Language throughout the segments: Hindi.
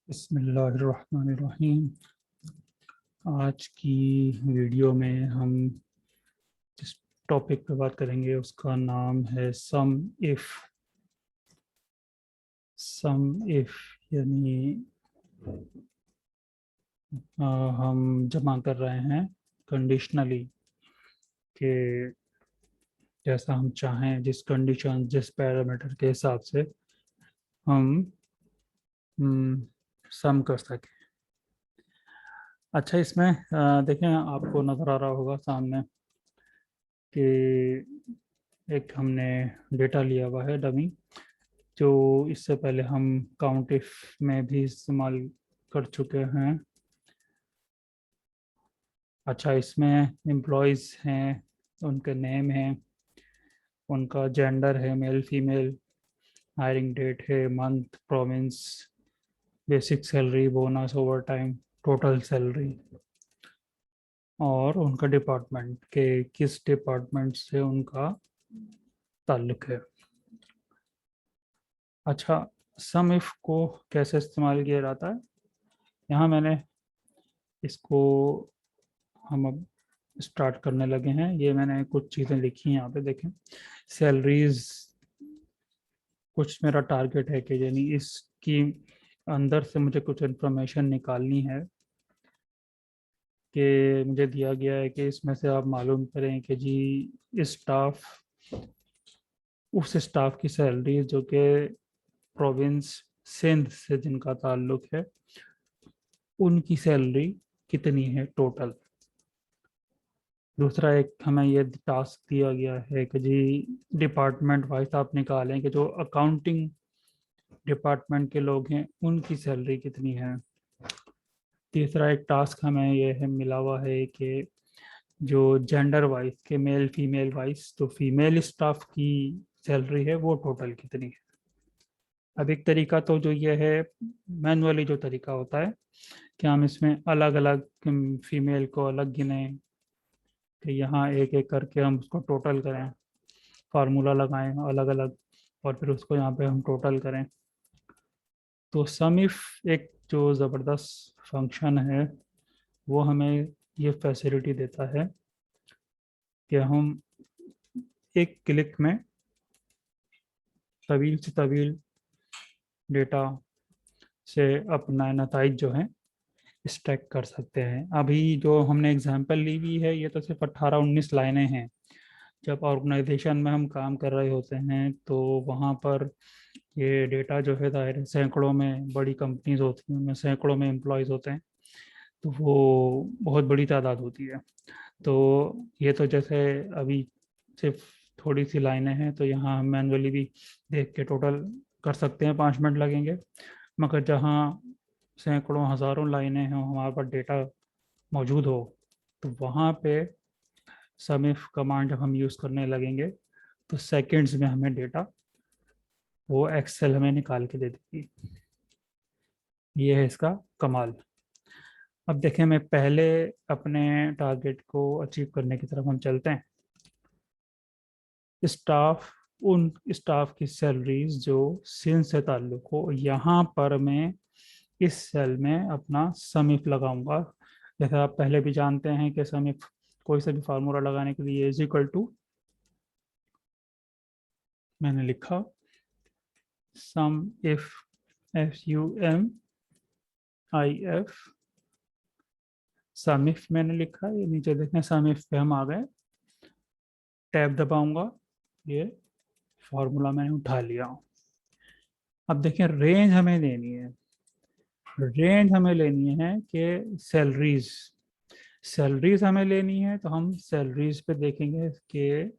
बिस्मिल्लाहिर्रहमानिर्रहीम। आज की वीडियो में हम जिस टॉपिक पे बात करेंगे उसका नाम है सम इफ यानी हम जमा कर रहे हैं कंडीशनली कि जैसा हम चाहें जिस कंडीशन जिस पैरामीटर के हिसाब से हम सम कर सकें। अच्छा, इसमें देखें, आपको नज़र आ रहा होगा सामने कि एक हमने डेटा लिया हुआ है डमी, जो इससे पहले हम काउंट इफ में भी इस्तेमाल कर चुके हैं। अच्छा, इसमें एम्प्लॉयज़ हैं, उनके नेम हैं, उनका जेंडर है मेल फीमेल, हायरिंग डेट है, month, province, basic salary, bonus, over time, total salary, और उनका डिपार्टमेंट के किस डिपार्टमेंट से उनका ताल्लुक है। अच्छा, सम इफ को कैसे इस्तेमाल किया जाता है, यहाँ मैंने इसको, हम अब स्टार्ट करने लगे हैं। ये मैंने कुछ चीज़ें लिखी हैं यहाँ पे, देखें। सैलरीज कुछ मेरा टारगेट है कि यानी इसकी अंदर से मुझे कुछ इन्फॉर्मेशन निकालनी है कि मुझे दिया गया है कि इसमें से आप मालूम करें कि जी स्टाफ, उस स्टाफ की सैलरी जो कि प्रोविंस सिंध से जिनका ताल्लुक है, उनकी सैलरी कितनी है टोटल। दूसरा, एक हमें ये टास्क दिया गया है कि जी डिपार्टमेंट वाइज आप निकालें कि जो अकाउंटिंग डिपार्टमेंट के लोग हैं उनकी सैलरी कितनी है। तीसरा एक टास्क हमें ये है मिला हुआ है कि जो जेंडर वाइज के मेल फीमेल वाइज तो फीमेल स्टाफ की सैलरी है वो टोटल कितनी है। अब एक तरीका तो जो ये है मैनुअली जो तरीका होता है कि हम इसमें अलग अलग फीमेल को अलग गिने कि यहाँ एक एक करके हम उसको टोटल करें, फार्मूला लगाएं अलग अलग, और फिर उसको यहाँ पे हम टोटल करें। तो सम इफ एक जो ज़बरदस्त फंक्शन है वो हमें ये फैसिलिटी देता है कि हम एक क्लिक में तवील से तवील डेटा से अपना नताइज जो है स्टैक कर सकते हैं। अभी जो हमने एग्जांपल ली हुई है ये तो सिर्फ 18-19 लाइनें हैं। जब ऑर्गेनाइजेशन में हम काम कर रहे होते हैं तो वहाँ पर ये डेटा जो है दायरे सैकड़ों में, बड़ी कंपनीज होती हैं उनमें सैकड़ों में एम्प्लॉयज़ होते हैं, तो वो बहुत बड़ी तादाद होती है। तो ये तो जैसे अभी सिर्फ थोड़ी सी लाइनें हैं, तो यहाँ हम मैनुअली भी देख के टोटल कर सकते हैं, 5 मिनट लगेंगे। मगर जहाँ सैकड़ों हज़ारों लाइनें हैं हमारे पास डेटा मौजूद हो, तो वहाँ पे सम इफ कमांड जब हम यूज़ करने लगेंगे तो सेकंड्स में हमें डेटा वो एक्सेल हमें निकाल के दे देगी। ये है इसका कमाल। अब देखें, मैं पहले अपने टारगेट को अचीव करने की तरफ हम चलते हैं। स्टाफ, उन स्टाफ की सैलरीज जो सिन से ताल्लुक हो, यहाँ पर मैं इस सेल में अपना समीप लगाऊंगा। जैसे आप पहले भी जानते हैं कि समीप कोई सा भी फार्मूला लगाने के लिए इज इक्वल टू, मैंने लिखा सम इफ, SUMIF, समीफ मैंने लिखा। ये नीचे देखें, समीफ पे हम आ गए, टैब दबाऊंगा, ये फार्मूला मैंने उठा लिया। अब देखें, रेंज हमें लेनी है। रेंज हमें लेनी है कि सैलरीज, सैलरीज हमें लेनी है, तो हम सैलरीज पे देखेंगे कि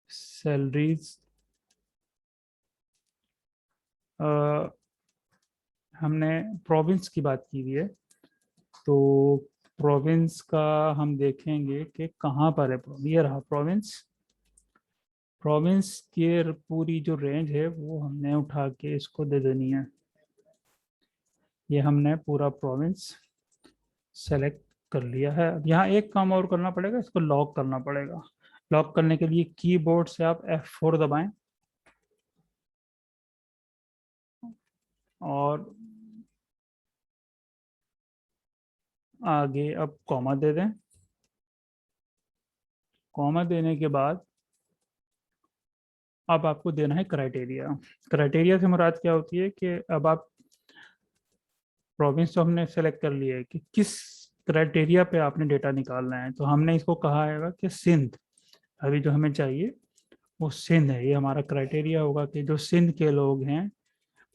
सैलरीज हमने प्रोविंस की बात की हुई है, तो प्रोविंस का हम देखेंगे कि कहाँ पर है। ये रहा प्रोविंस। प्रोविंस की पूरी जो रेंज है वो हमने उठा के इसको दे देनी है। ये हमने पूरा प्रोविंस सेलेक्ट कर लिया है। अब यहाँ एक काम और करना पड़ेगा, इसको लॉक करना पड़ेगा। लॉक करने के लिए कीबोर्ड से आप F4 दबाएं और आगे अब कॉमा दे दें। कॉमा देने के बाद अब आपको देना है क्राइटेरिया। क्राइटेरिया से मुराद क्या होती है कि अब आप प्रोविंस तो हमने सेलेक्ट कर लिया है कि किस क्राइटेरिया पे आपने डेटा निकालना है, तो हमने इसको कहा है कि सिंध। अभी जो हमें चाहिए वो सिंध है, ये हमारा क्राइटेरिया होगा कि जो सिंध के लोग हैं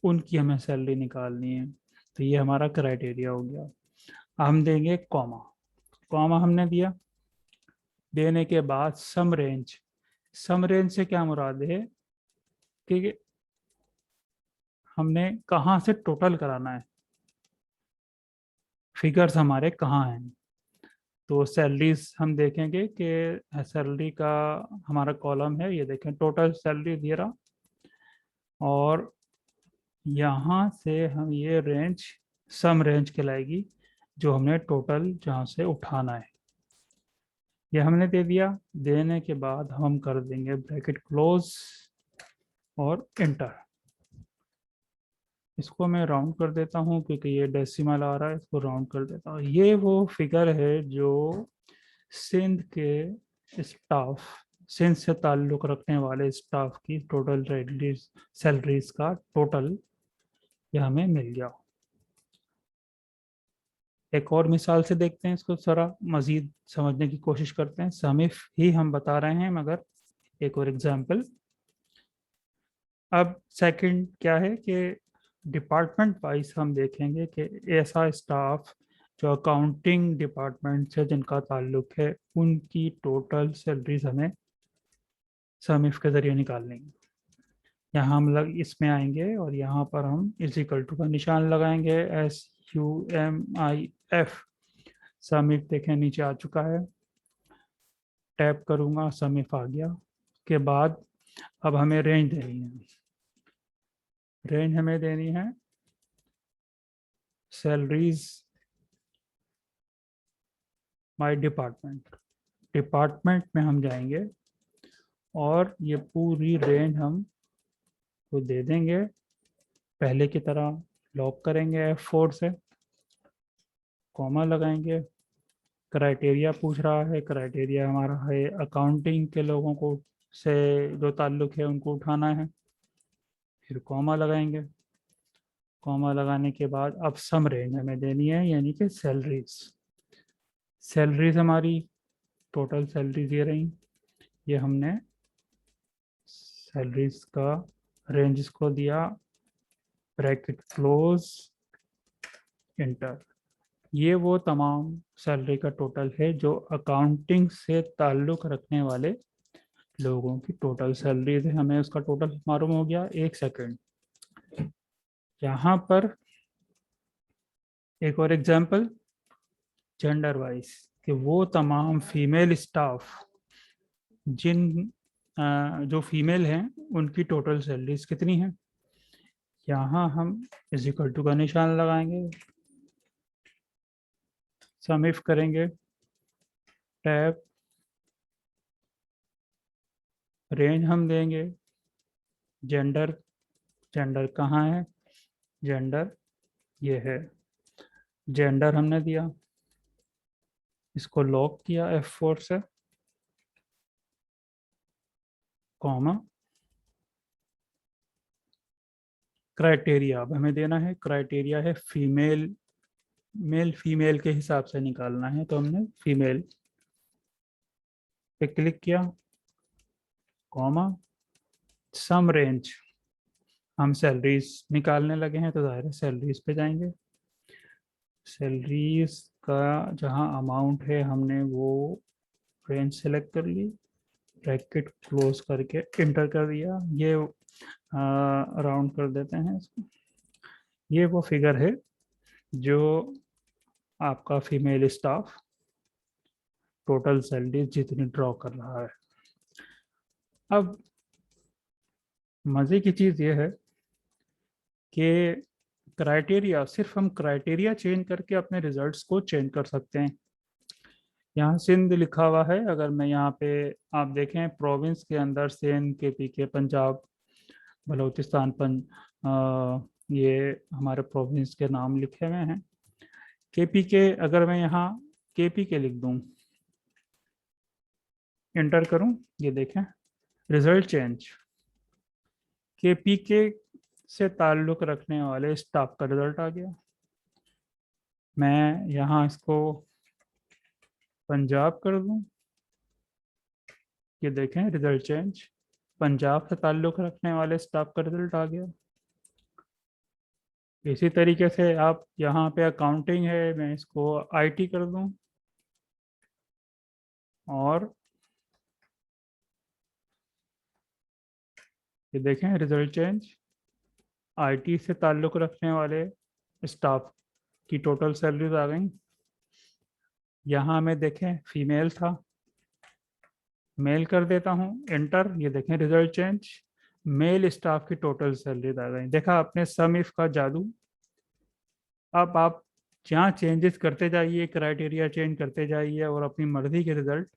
उनकी हमें सैलरी निकालनी है। तो ये हमारा क्राइटेरिया हो गया। हम देंगे कॉमा। कॉमा हमने दिया। देने के बाद सम रेंज। सम रेंज से क्या मुराद है कि हमने कहाँ से टोटल कराना है, फिगर्स हमारे कहाँ हैं। तो सैलरीज हम देखेंगे कि सैलरी का हमारा कॉलम है, ये देखें टोटल सैलरी दे रहा, और यहाँ से हम ये रेंज सम रेंज कहलाएगी जो हमने टोटल जहाँ से उठाना है। ये हमने दे दिया। देने के बाद हम कर देंगे ब्रैकेट क्लोज और इंटर। इसको मैं राउंड कर देता हूँ क्योंकि ये डेसिमल आ रहा है, इसको राउंड कर देता हूँ। ये वो फिगर है जो सिंध के स्टाफ, सिंध से ताल्लुक़ रखने वाले स्टाफ की टोटल सैलरीज का टोटल ये हमें मिल गया। एक और मिसाल से देखते हैं इसको, जरा मजीद समझने की कोशिश करते हैं। समीफ ही हम बता रहे हैं मगर एक और एग्जाम्पल। अब सेकंड क्या है कि डिपार्टमेंट वाइज हम देखेंगे कि ऐसा स्टाफ जो अकाउंटिंग डिपार्टमेंट से जिनका ताल्लुक है उनकी टोटल सैलरीज हमें समीफ के जरिए निकालनी है। यहाँ हम लग इसमें आएंगे और यहाँ पर हम इज इक्वल टू का निशान लगाएंगे, SUMIF। समीफ देखें नीचे आ चुका है, टैप करूँगा समीफ आ गया। के बाद अब हमें रेंज देनी है। रेंज हमें देनी है सैलरीज माय डिपार्टमेंट। डिपार्टमेंट में हम जाएंगे और ये पूरी रेंज हम को दे देंगे पहले की तरह। लॉक करेंगे F4 से, कॉमा लगाएंगे। क्राइटेरिया पूछ रहा है, क्राइटेरिया हमारा है अकाउंटिंग के लोगों को से जो ताल्लुक है उनको उठाना है। फिर कॉमा लगाएंगे। कॉमा लगाने के बाद अब सम रेंज हमें देनी है, यानी कि सैलरीज। सैलरीज हमारी टोटल सैलरीज ये रही। ये हमने सैलरीज का रेंज इसको दिया, ब्रैकेट क्लोज, इंटर। ये वो तमाम सैलरी का टोटल है जो अकाउंटिंग से ताल्लुक़ रखने वाले लोगों की टोटल सैलरी है। हमें उसका टोटल मालूम हो गया। एक सेकंड, यहाँ पर एक और एग्जांपल जेंडर वाइज कि वो तमाम फीमेल स्टाफ जिन जो फीमेल हैं उनकी टोटल सैलरीज कितनी हैं। यहाँ हम इज इक्वल टू का निशान लगाएंगे, सम इफ करेंगे, टैब, रेंज हम देंगे, जेंडर। जेंडर कहाँ है, जेंडर ये है। जेंडर हमने दिया, इसको लॉक किया F4 से, कॉमा। क्राइटेरिया अब हमें देना है, क्राइटेरिया है फीमेल। मेल फीमेल के हिसाब से निकालना है, तो हमने फीमेल पे क्लिक किया, कॉमा। सम रेंज, हम सैलरीज निकालने लगे हैं तो जाहिर है सैलरीज पे जाएंगे। सैलरीज का जहां अमाउंट है हमने वो रेंज सेलेक्ट कर ली, ब्रैकेट क्लोज करके इंटर कर दिया। ये राउंड कर देते हैं इसको। ये वो फिगर है जो आपका फीमेल स्टाफ टोटल सैलरी जितनी ड्रॉ कर रहा है। अब मज़े की चीज़ ये है कि क्राइटेरिया, सिर्फ हम क्राइटेरिया चेंज करके अपने रिजल्ट्स को चेंज कर सकते हैं। यहाँ सिंध लिखा हुआ है, अगर मैं यहाँ पे आप देखें प्रोविंस के अंदर सिंध, KPK, पंजाब, बलूचिस्तान, ये हमारे प्रोविंस के नाम लिखे हुए हैं। केपी के, अगर मैं यहाँ केपी के लिख दूं, एंटर करूं, ये देखें रिजल्ट चेंज, केपी के से ताल्लुक रखने वाले स्टाफ का रिजल्ट आ गया। मैं यहाँ इसको पंजाब कर दूं, ये देखें रिजल्ट चेंज, पंजाब से ताल्लुक रखने वाले स्टाफ का रिजल्ट आ गया। इसी तरीके से आप यहाँ पे अकाउंटिंग है, मैं इसको आईटी कर दूं, और ये देखें रिजल्ट चेंज, आईटी से ताल्लुक रखने वाले स्टाफ की टोटल सैलरीज आ गई। यहाँ में देखें फीमेल था, मेल कर देता हूँ, एंटर, ये देखें रिजल्ट चेंज, मेल स्टाफ की टोटल सैलरीज आ गई। देखा आपने सम इफ का जादू। अब आप जहाँ चेंजेस करते जाइए, क्राइटेरिया चेंज करते जाइए और अपनी मर्जी के रिजल्ट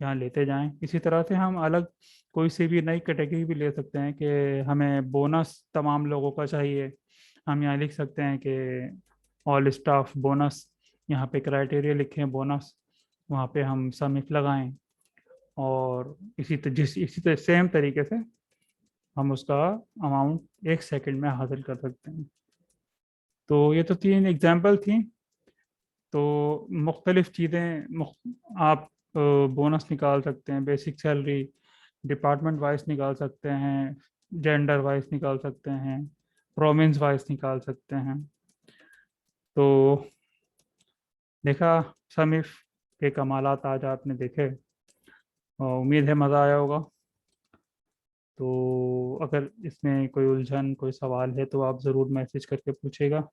यहाँ लेते जाएं। इसी तरह से हम अलग कोई सी भी नई कैटेगरी भी ले सकते हैं कि हमें बोनस तमाम लोगों का चाहिए, हम यहाँ लिख सकते हैं कि ऑल स्टाफ बोनस, यहाँ पे क्राइटेरिया लिखें बोनस, वहाँ पे हम समिट लगाएं, और इसी तरह सेम तरीके से हम उसका अमाउंट 1 सेकंड में हासिल कर सकते हैं। तो ये तो 3 एग्जाम्पल थी। तो मुख्तलिफ चीज़ें आप बोनस निकाल सकते हैं, बेसिक सैलरी डिपार्टमेंट वाइज निकाल सकते हैं, जेंडर वाइज निकाल सकते हैं, प्रोविंस वाइज निकाल सकते हैं। तो देखा समीफ के कमालात आज आपने देखे, और उम्मीद है मज़ा आया होगा। तो अगर इसमें कोई उलझन, कोई सवाल है तो आप ज़रूर मैसेज करके पूछेगा।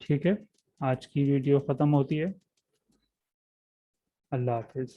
ठीक है, आज की वीडियो ख़त्म होती है। अल्लाह हाफिज़।